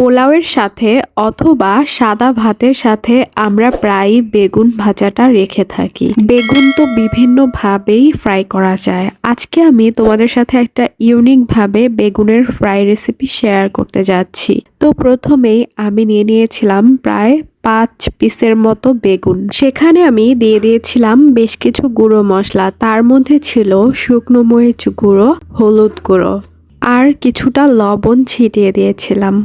পোলাওয়ের সাথে অথবা সাদা ভাতের সাথে আমরা প্রায়ই বেগুন ভাজাটা রেখে থাকি। বেগুন তো বিভিন্নভাবেই ফ্রাই করা যায়। আজকে আমি তোমাদের সাথে একটা ইউনিক ভাবে বেগুনের ফ্রাই রেসিপি শেয়ার করতে যাচ্ছি। তো প্রথমেই আমি নিয়ে নিয়েছিলাম প্রায় 5 পিসের মতো বেগুন। সেখানে আমি দিয়ে দিয়েছিলাম বেশ কিছু গুঁড়ো মশলা। তার মধ্যে ছিল শুকনো মরিচ গুঁড়ো, হলুদ গুঁড়ো আর কিছুটা লবণ ছিটিয়ে দিয়েছিলাম।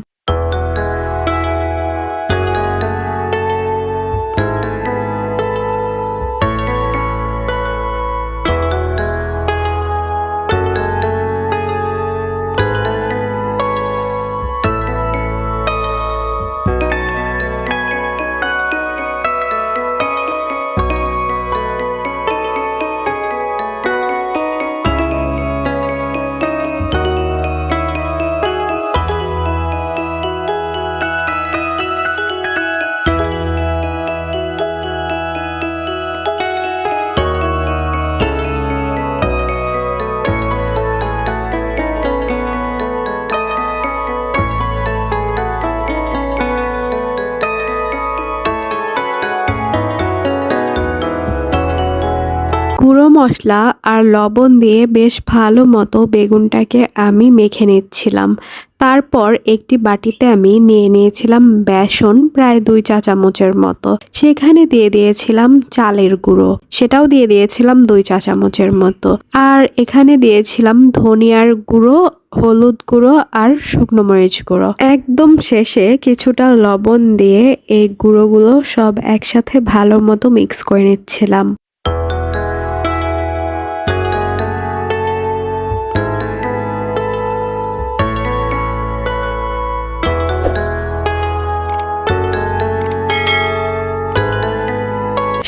গুঁড়ো মশলা আর লবণ দিয়ে বেশ ভালো মতো বেগুনটাকে আমি মেখে নিচ্ছিলাম। তারপর একটি বাটিতে আমি নিয়ে নিয়েছিলাম বেসন প্রায় 2 চা চামচের মতো। সেখানে দিয়ে দিয়েছিলাম চালের গুঁড়ো, সেটাও দিয়ে দিয়েছিলাম 2 চা চামচের মতো। আর এখানে দিয়েছিলাম ধনিয়ার গুঁড়ো, হলুদ গুঁড়ো আর শুকনো মরিচ গুঁড়ো। একদম শেষে কিছুটা লবণ দিয়ে এই গুঁড়োগুলো সব একসাথে ভালো মতো মিক্স করে নিচ্ছিলাম।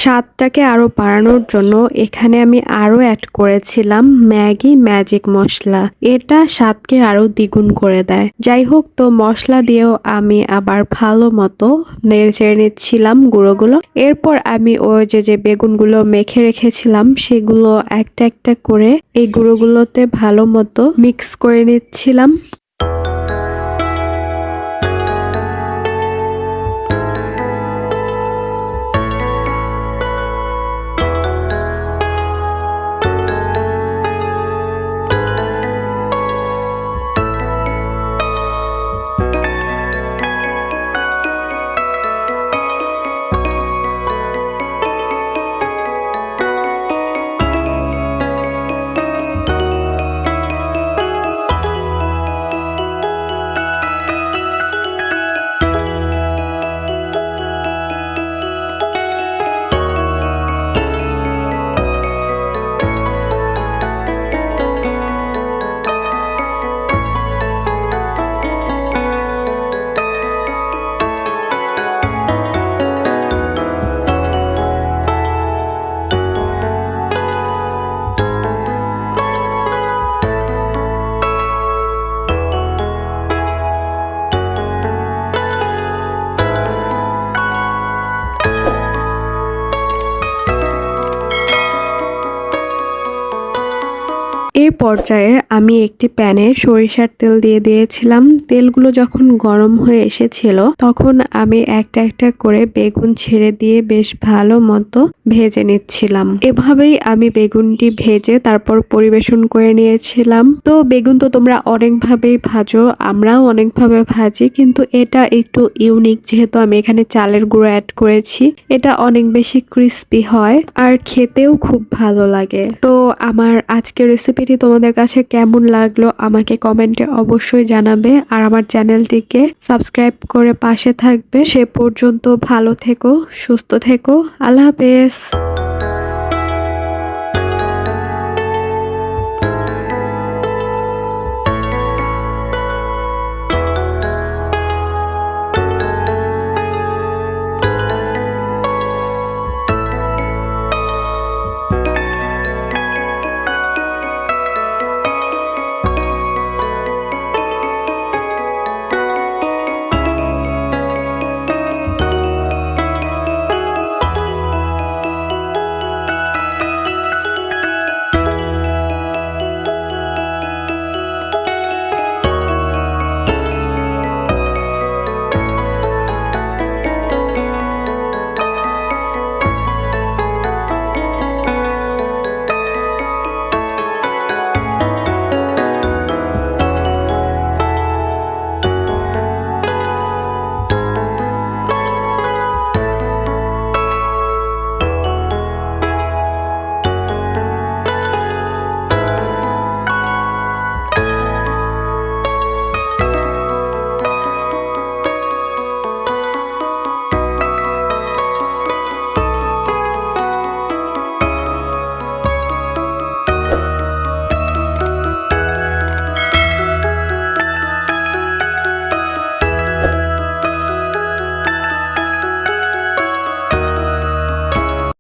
স্বাদটাকে আরো বাড়ানোর জন্য এখানে আমি আরো অ্যাড করেছিলাম ম্যাগি ম্যাজিক মশলা। এটা স্বাদকে আরো দ্বিগুণ করে দেয়। যাই হোক, তো মশলা দিয়েও আমি আবার ভালো মতো নেড়ে নিচ্ছিলাম গুঁড়োগুলো। এরপর আমি ওই যে বেগুনগুলো মেখে রেখেছিলাম সেগুলো একটা একটা করে এই গুঁড়োগুলোতে ভালো মতো মিক্স করে নিচ্ছিলাম। এই পর্যায়ে আমি একটি প্যানে সরিষার তেল দিয়ে দিয়েছিলাম। তেলগুলো যখন গরম হয়ে এসেছিল তখন আমি একটা একটা করে বেগুন ছেড়ে দিয়ে বেশ ভালো মতো ভেজে নিচ্ছিলাম। এভাবেই আমি বেগুনটি ভেজে তারপর পরিবেশন করে নিয়েছিলাম। তো বেগুন তো তোমরা অনেকভাবেই ভাজো, আমরাও অনেকভাবে ভাজি, কিন্তু এটা একটু ইউনিক যেহেতু আমি এখানে চালের গুঁড়ো অ্যাড করেছি। এটা অনেক বেশি ক্রিস্পি হয় আর খেতেও খুব ভালো লাগে। তো আমার আজকের রেসিপিটি তোমাদের কাছে কেমন লাগলো আমাকে কমেন্টে অবশ্যই জানাবে। আর আমার চ্যানেলটিকে সাবস্ক্রাইব করে পাশে থাকবে। সে পর্যন্ত ভালো থেকো, সুস্থ থেকো। আল্লাহ হাফেজ।